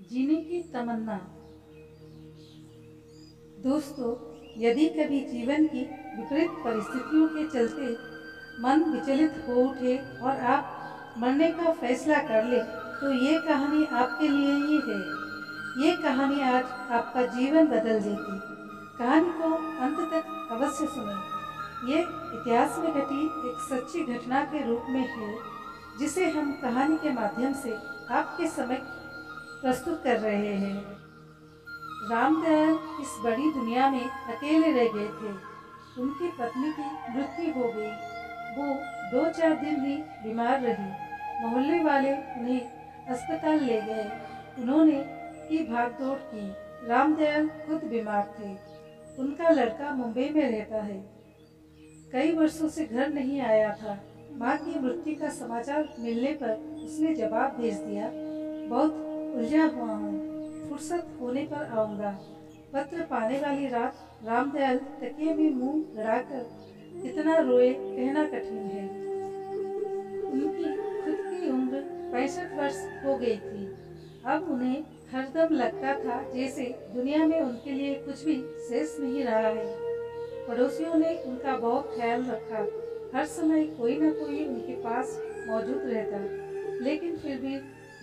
जीने की तमन्ना। दोस्तों, यदि कभी जीवन की विपरीत परिस्थितियों के चलते मन विचलित हो उठे और आप मरने का फैसला कर ले, तो ये कहानी आपके लिए ही है। ये कहानी आज आपका जीवन बदल देगी। कहानी को अंत तक अवश्य सुनें। ये इतिहास में घटी एक सच्ची घटना के रूप में है, जिसे हम कहानी के माध्यम से आपके समक्ष प्रस्तुत कर रहे हैं। रामदयाल इस बड़ी दुनिया में अकेले रह गए थे। उनकी पत्नी की मृत्यु हो गई। वो 2-4 दिन ही बीमार रही। मोहल्ले वाले उन्हें अस्पताल ले गए। उन्होंने की भागदौड़ की। रामदयाल खुद बीमार थे। उनका लड़का मुंबई में रहता है। कई वर्षों से घर नहीं आया था। माँ की मृत्यु का समाचार मिलने पर उसने जवाब भेज दिया, बहुत उलझा हुआ हूँ, फुर्सत होने पर आऊंगा। पत्र पाने वाली रात रामदयाल तकिए में मुंह लड़ाकर कितना रोए कहना कठिन है। उनकी खुद की उम्र 65 वर्ष हो गई थी। अब उन्हें हरदम लगता था जैसे दुनिया में उनके लिए कुछ भी शेष नहीं रहा है। पड़ोसियों ने उनका बहुत ख्याल रखा। हर समय कोई न कोई उनके पास मौजूद रहता, लेकिन फिर भी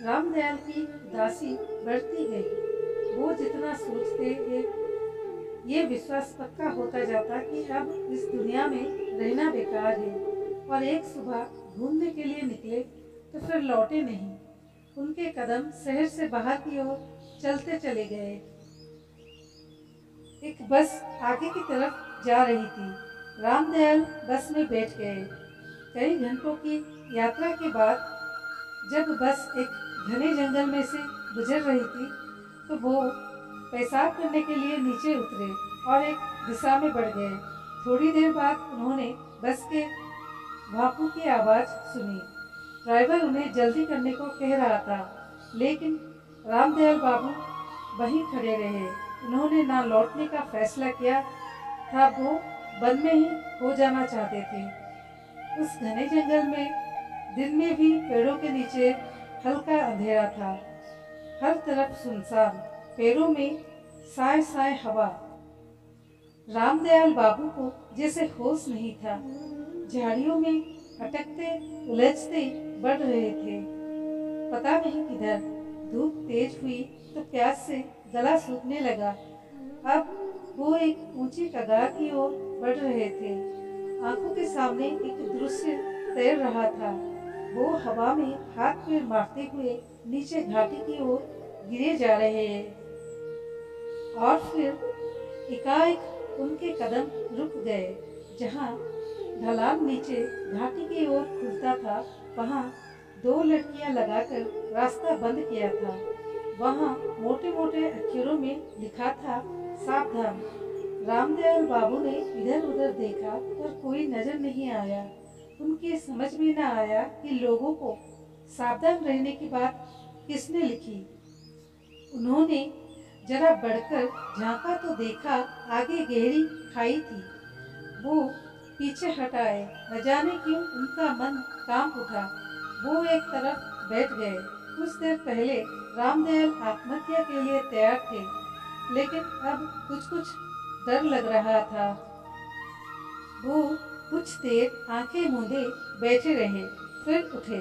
रामदयाल की उदासी बढ़ती गई। वो जितना सोचते ये विश्वास पक्का होता जाता कि अब इस दुनिया में रहना बेकार है। और एक सुबह घूमने के लिए निकले तो फिर लौटे नहीं। उनके कदम शहर से बाहर की ओर चलते चले गए। एक बस आगे की तरफ जा रही थी। रामदयाल बस में बैठ गए। कई घंटों की यात्रा के बाद जब बस एक घने जंगल में से गुजर रही थी, तो वो पेशाब करने के लिए नीचे उतरे और एक दिशा में बढ़ गए। थोड़ी देर बाद उन्होंने बस के भापू की आवाज़ सुनी। ड्राइवर उन्हें जल्दी करने को कह रहा था, लेकिन रामदयाल बाबू वहीं खड़े रहे। उन्होंने ना लौटने का फैसला किया था। वो वन में ही हो जाना चाहते थे। उस घने जंगल में दिन में भी पेड़ों के नीचे हल्का अंधेरा था। हर तरफ सुनसान, पेड़ों में साए साए हवा। रामदयाल बाबू को जैसे होश नहीं था। झाड़ियों में अटकते उलझते बढ़ रहे थे, पता नहीं किधर। धूप तेज हुई तो प्यास से गला सूखने लगा। अब वो एक ऊंची कगार की ओर बढ़ रहे थे। आंखों के सामने एक दृश्य तैर रहा था। वो हवा में हाथ पैर मारते हुए नीचे घाटी की ओर गिरे जा रहे हैं। और फिर एकाएक उनके कदम रुक गए। जहाँ ढलान नीचे घाटी की ओर खुलता था, वहाँ 2 लड़कियां लगाकर रास्ता बंद किया था। वहाँ मोटे मोटे अक्षरों में लिखा था, सावधान। रामदयाल बाबू ने इधर उधर देखा पर कोई नजर नहीं आया। उनके समझ में न आया कि लोगों को सावधान रहने की बात किसने लिखी। उन्होंने जरा बढ़कर झांका तो देखा आगे गहरी खाई थी। वो पीछे हटाए, न जाने क्यों उनका मन कांप उठा। वो एक तरफ बैठ गए। कुछ देर पहले रामदयाल आत्महत्या के लिए तैयार थे, लेकिन अब कुछ कुछ डर लग रहा था। वो कुछ देर आंखें मूंदे बैठे रहे, फिर उठे।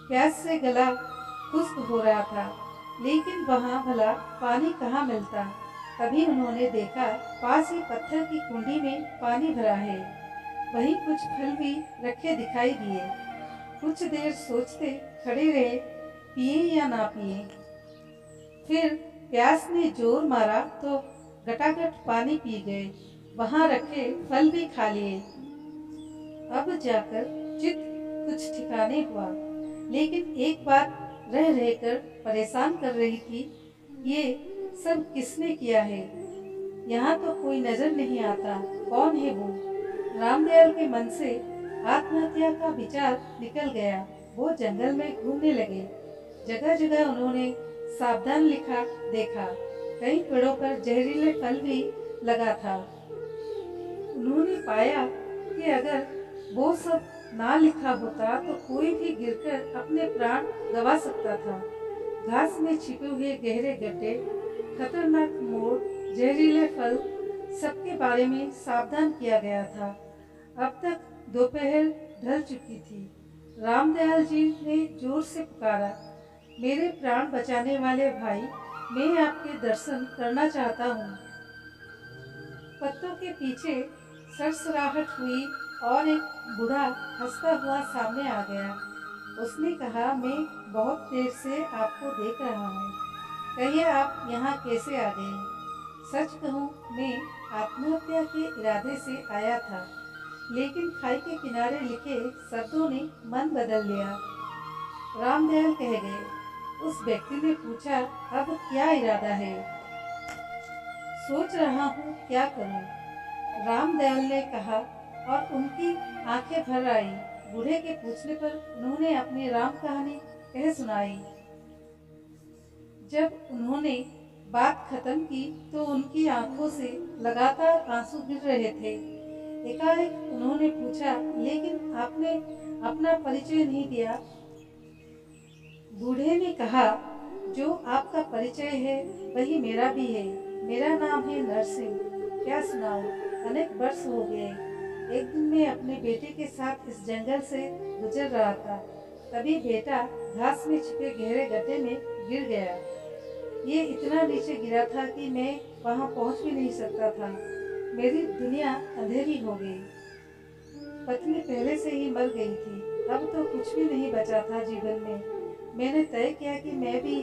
प्यास से गला खुश्क हो रहा था, लेकिन वहाँ भला पानी कहाँ मिलता। तभी उन्होंने देखा पास ही पत्थर की कुंडी में पानी भरा है। वहीं कुछ फल भी रखे दिखाई दिए। कुछ देर सोचते खड़े रहे, पिए या ना पिए। फिर प्यास ने जोर मारा तो गटागट पानी पी गए। वहाँ रखे फल भी खा लिए। अब जाकर चित्त कुछ ठिकाने हुआ, लेकिन एक बात रह रहकर परेशान कर रही थी, ये सब किसने किया है। यहाँ तो कोई नजर नहीं आता, कौन है वो। रामदयाल के मन से आत्महत्या का विचार निकल गया। वो जंगल में घूमने लगे। जगह जगह उन्होंने सावधान लिखा देखा। कई पेड़ों पर जहरीले फल भी लगा था। उन्होंने पाया कि अगर वो सब ना लिखा होता तो कोई भी गिरकर अपने प्राण गंवा सकता था। घास में छिपे हुए गहरे गड्ढे, खतरनाक मोड़, जहरीले फल, सबके बारे में सावधान किया गया था। अब तक दोपहर ढल चुकी थी। रामदयाल जी ने जोर से पुकारा, मेरे प्राण बचाने वाले भाई, मैं आपके दर्शन करना चाहता हूँ। पत्तों के पीछे सरसराहट हुई और एक बूढ़ा हंसता हुआ सामने आ गया। उसने कहा, मैं बहुत देर से आपको देख रहा हूँ, कहिए आप यहाँ कैसे आ गए? सच कहूँ, मैं आत्महत्या के इरादे से आया था, लेकिन खाई के किनारे लिखे शब्दों ने मन बदल लिया। रामदयाल कह गए। उस व्यक्ति ने पूछा, अब क्या इरादा है? सोच रहा हूँ क्या करूँ, रामदयाल ने कहा और उनकी आंखें भर आई। बूढ़े के पूछने पर उन्होंने अपनी राम कहानी कह सुनाई। जब उन्होंने बात खत्म की तो उनकी आंखों से लगातार आंसू गिर रहे थे। एकाएक उन्होंने पूछा, लेकिन आपने अपना परिचय नहीं दिया। बूढ़े ने कहा, जो आपका परिचय है वही मेरा भी है। मेरा नाम है नरसिंह। क्या सुनाऊं, अनेक वर्ष हो गए। एक दिन मैं अपने बेटे के साथ इस जंगल से गुजर रहा था, तभी बेटा घास में छिपे गहरे गड्ढे में गिर गया। ये इतना नीचे गिरा था कि मैं वहां पहुंच भी नहीं सकता था। मेरी दुनिया अंधेरी हो गई। पत्नी पहले से ही मर गई थी, अब तो कुछ भी नहीं बचा था जीवन में। मैंने तय किया कि मैं भी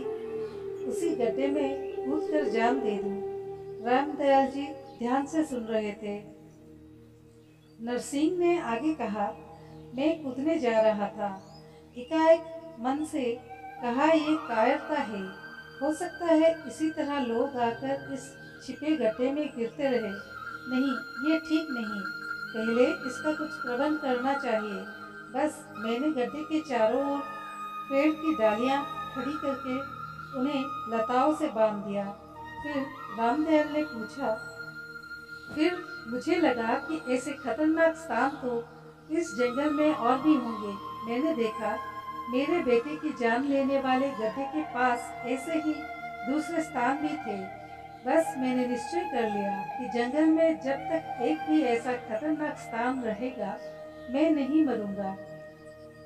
उसी गड्ढे में कूदकर जान दे दूं। रामदयाल जी ध्यान से सुन रहे थे। नरसिंह ने आगे कहा, मैं कूदने जा रहा था। एकाएक मन से कहा, ये कायरता है। हो सकता है इसी तरह लोग आकर इस छिपे गड्ढे में गिरते रहे। नहीं, ये ठीक नहीं। पहले इसका कुछ प्रबंध करना चाहिए। बस मैंने गड्ढे के चारों ओर पेड़ की डालियां खड़ी करके उन्हें लताओं से बांध दिया। फिर रामदयाल ने पूछा, फिर मुझे लगा कि ऐसे खतरनाक स्थान तो इस जंगल में और भी होंगे। मैंने देखा मेरे बेटे की जान लेने वाले गड्ढे के पास ऐसे ही दूसरे स्थान भी थे। बस मैंने निश्चय कर लिया कि जंगल में जब तक एक भी ऐसा खतरनाक स्थान रहेगा, मैं नहीं मरूंगा।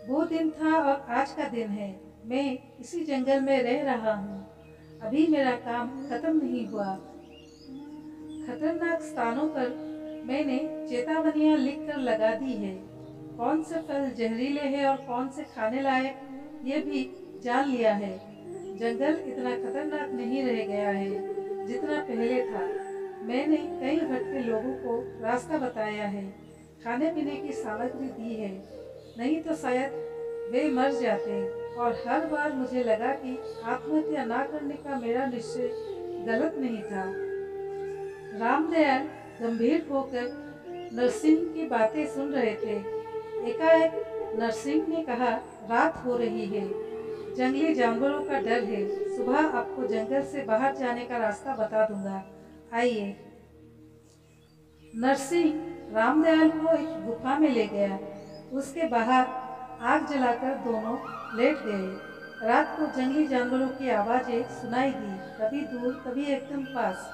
वो दिन था और आज का दिन है। मैं इसी जंगल में रह रहा हूँ। अभी मेरा काम खत्म नहीं हुआ। खतरनाक स्थानों पर मैंने चेतावनियां लिखकर लगा दी है। कौन से फल जहरीले हैं और कौन से खाने लायक, ये भी जान लिया है। जंगल इतना खतरनाक नहीं रह गया है जितना पहले था। मैंने कई भटके लोगों को रास्ता बताया है, खाने पीने की सामग्री दी है, नहीं तो शायद वे मर जाते। और हर बार मुझे लगा कि आत्महत्या ना करने का मेरा निश्चय गलत नहीं था। रामदयाल गंभीर होकर नरसिंह की बातें सुन रहे थे। एकाएक नरसिंह ने कहा, रात हो रही है, जंगली जानवरों का डर है। सुबह आपको जंगल से बाहर जाने का रास्ता बता दूंगा, आइए। नरसिंह रामदयाल को एक गुफा में ले गया। उसके बाहर आग जलाकर दोनों लेट गए। रात को जंगली जानवरों की आवाजें सुनाई दी, कभी दूर कभी एकदम पास।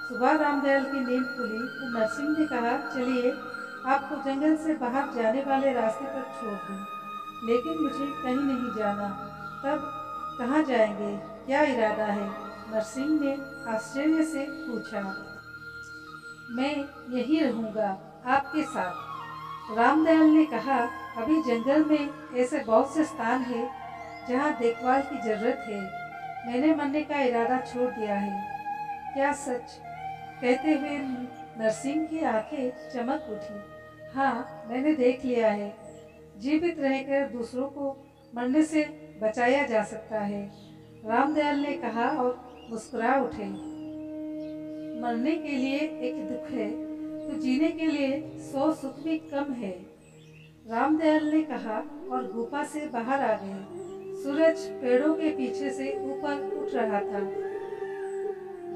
सुबह रामदयाल की नींद खुली तो नरसिंह ने कहा, चलिए आपको जंगल से बाहर जाने वाले रास्ते पर छोड़ दूं, लेकिन मुझे कहीं नहीं जाना। तब कहाँ जाएंगे, क्या इरादा है? नरसिंह ने आश्चर्य से पूछा। मैं यहीं रहूँगा आपके साथ, रामदयाल ने कहा। अभी जंगल में ऐसे बहुत से स्थान हैं जहाँ देखभाल की जरूरत है। मैंने मरने का इरादा छोड़ दिया है। क्या सच? कहते हुए नरसिंह की आंखें चमक उठी। हाँ, मैंने देख लिया है। जीवित रहकर दूसरों को मरने से बचाया जा सकता है, रामदयाल ने कहा और मुस्कुरा उठे। मरने के लिए एक दुख है तो जीने के लिए 100 सुख भी कम है, रामदयाल ने कहा और गुफा से बाहर आ गए। सूरज पेड़ों के पीछे से ऊपर उठ रहा था।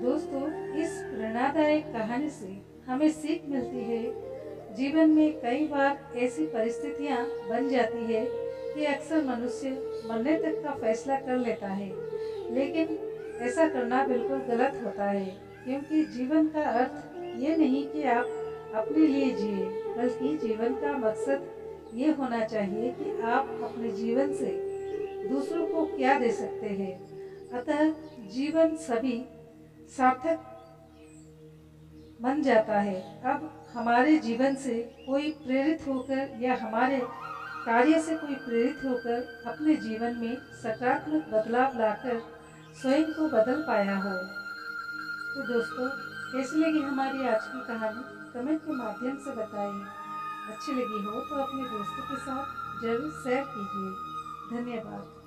दोस्तों, इस प्रेरणादायक कहानी से हमें सीख मिलती है। जीवन में कई बार ऐसी परिस्थितियां बन जाती है कि अक्सर मनुष्य मरने तक का फैसला कर लेता है, लेकिन ऐसा करना बिल्कुल गलत होता है, क्योंकि जीवन का अर्थ ये नहीं कि आप अपने लिए जिए, बल्कि जीवन का मकसद ये होना चाहिए कि आप अपने जीवन से दूसरों को क्या दे सकते हैं। अतः जीवन सभी सार्थक बन जाता है। अब हमारे जीवन से कोई प्रेरित होकर या हमारे कार्य से कोई प्रेरित होकर अपने जीवन में सकारात्मक बदलाव लाकर स्वयं को बदल पाया हो। तो दोस्तों, कैसी लगी हमारी आज की कहानी, कमेंट के माध्यम से बताइए। अच्छी लगी हो तो अपने दोस्तों के साथ जरूर शेयर कीजिए। धन्यवाद।